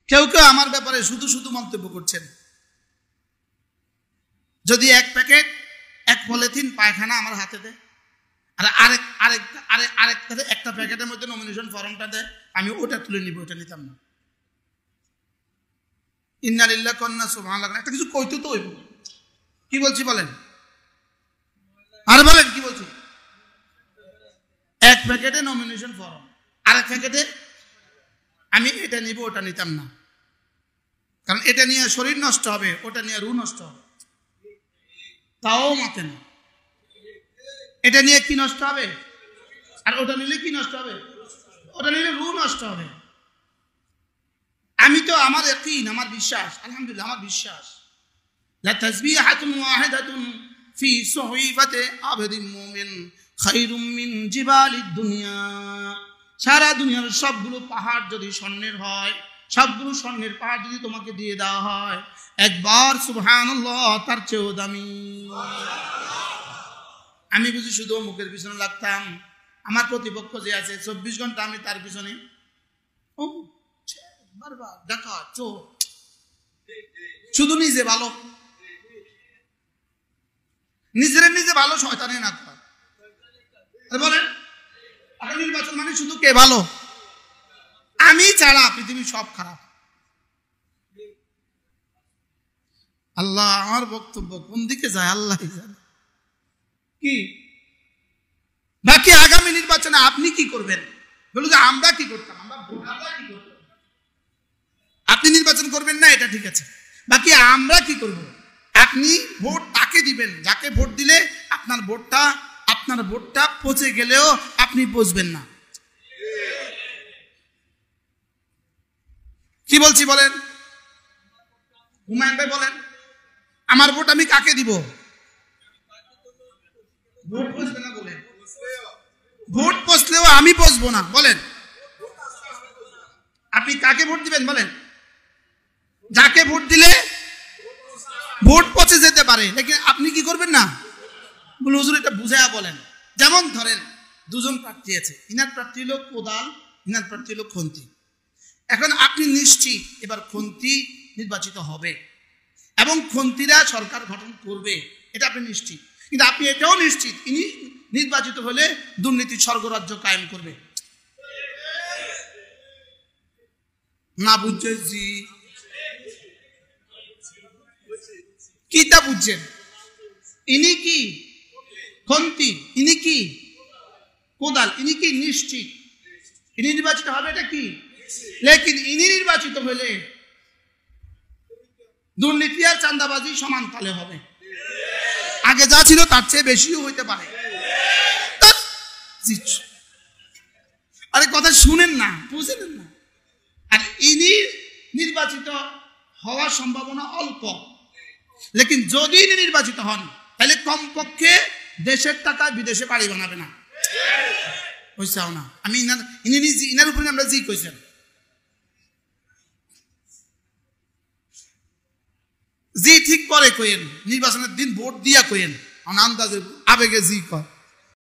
কেউ কেউ আমার ব্যাপারে শুধু শুধু মন্তব্য করছেন। যদি এক প্যাকেট এক পলিথিন পায়খানা আমার হাতে দেয় আর আরেকটা একটা প্যাকেটের মধ্যে নমিনেশন ফর্মটা দেয়, আমি ওটা তুলে নিব, ওটা নিতাম না। ইন্না লিল্লাহি ওয়া ইন্না ইলাইহি রাজিউন। একটা কিছু কইতো তো হইব। কি বলছি বলেন, আর বলেন কি বলছি? এক প্যাকেটে নমিনেশন ফর্ম, আরেক প্যাকেটে আমি এটা নিব, ওটা নিতাম না। কারণ এটা নিয়ে শরীর নষ্ট হবে, ওটা নিয়ে রূহ নষ্ট হবে, তাও মাতে না। এটা নিয়ে কি নষ্ট হবে, আর ওটা নিলে কি নষ্ট হবে? ওটা নিলে রূহ নষ্ট হবে। আমি তো আমার ইয়াকিন, আমার বিশ্বাস, আলহামদুলিল্লাহ আমার বিশ্বাস, লা তাসবিহাতুন ওয়াহিদাতুন ফি সুহিফাতি আবদিন মুমিন খায়রুম মিন জিবালিদ দুনিয়া। সারা দুনিয়ার সবগুলো পাহাড় যদি স্বর্ণের হয়, সবগুলো স্বর্ণের পাহাড় যদি তোমাকে দিয়ে দেওয়া হয়, একবার সুবহানাল্লাহ তার চেয়েও দামি। আমি বুঝি শুধু মুখের পিছনে লাগতাম, আমার প্রতিপক্ষ যে আছে 24 ঘন্টা আমি তার পিছনে বারবার ডাকা চোর, শুধু নিজে ভালো, নিজে ভালো শয়তানের না কর। বলেন নির্বাচন মানে শুধু কে ভালো? আমি ছাড়া পৃথিবীর সব খারাপ। আল্লাহ, আমার বক্তব্য কোন দিকে যায় আল্লাহ জানে। কি বাকি আগামী নির্বাচনে আপনি কি করবেন? বলুন যে আমরা কি করতাম, আমরা ভোটাররা কি করতাম। আপনি নির্বাচন করবেন না, এটা ঠিক আছে, বাকি আমরা কি করব? আপনি ভোট তাকে দিবেন যাকে ভোট দিলে আপনার ভোটটা পচে গেলেও আপনি পচবেন না। কি বলছি বলেন? হুমায়ুন ভাই বলেন, আমার ভোট আমি কাকে দিব? ভোট পচবে না বলেন, ভোট পচলেও আমি পচবো না বলেন। আপনি কাকে ভোট দিবেন বলেন? যাকে ভোট দিলে ভোট পচে যেতে পারে, লেকিন আপনি কি করবেন না বলে। হুজুর এটা বুঝায়া বলেন। যেমন ধরেন দুজন প্রার্থী আছে, ইনার প্রার্থী হলো কোদাল, ইনার প্রার্থী হলো খন্তি। এখন আপনি নিশ্চিত এবার খন্তি নির্বাচিত হবে এবং খন্তিরা সরকার গঠন করবে, এটা আপনি নিশ্চিত। কিন্তু আপনি এটাও নিশ্চিত ইনি নির্বাচিত হলে দুর্নীতির স্বর্গরাজ্য কায়েম করবে। না বুঝছি কি তা বুঝছেন? ইনি কি খন্তি, ইনি কি কোদাল, ইনি কি নিশ্চিত ইনি নির্বাচিত হবে, এটা কি? লেকিন ইনি নির্বাচিত হলে দুর্নীতি আর চাঁদাবাজি সমান তালে হবে। আগে যা ছিল তার চেয়ে বেশিও হইতে পারে। আরে কথা শুনেন না, বুঝেন না। আর ইনি নির্বাচিত হওয়ার সম্ভাবনা অল্প, লেকিন যদি ইনি নির্বাচিত হন তাহলে কমপক্ষে দেশের টাকা বিদেশে বাড়ি বানাবে না। বুঝছাও না? আমি ইনার উপরে আমরা জি কইছেন, জি ঠিক করে কইেন, নির্বাচনের দিন ভোট দিয়া কইেন, আন্দাজে আবেগে জি কয়।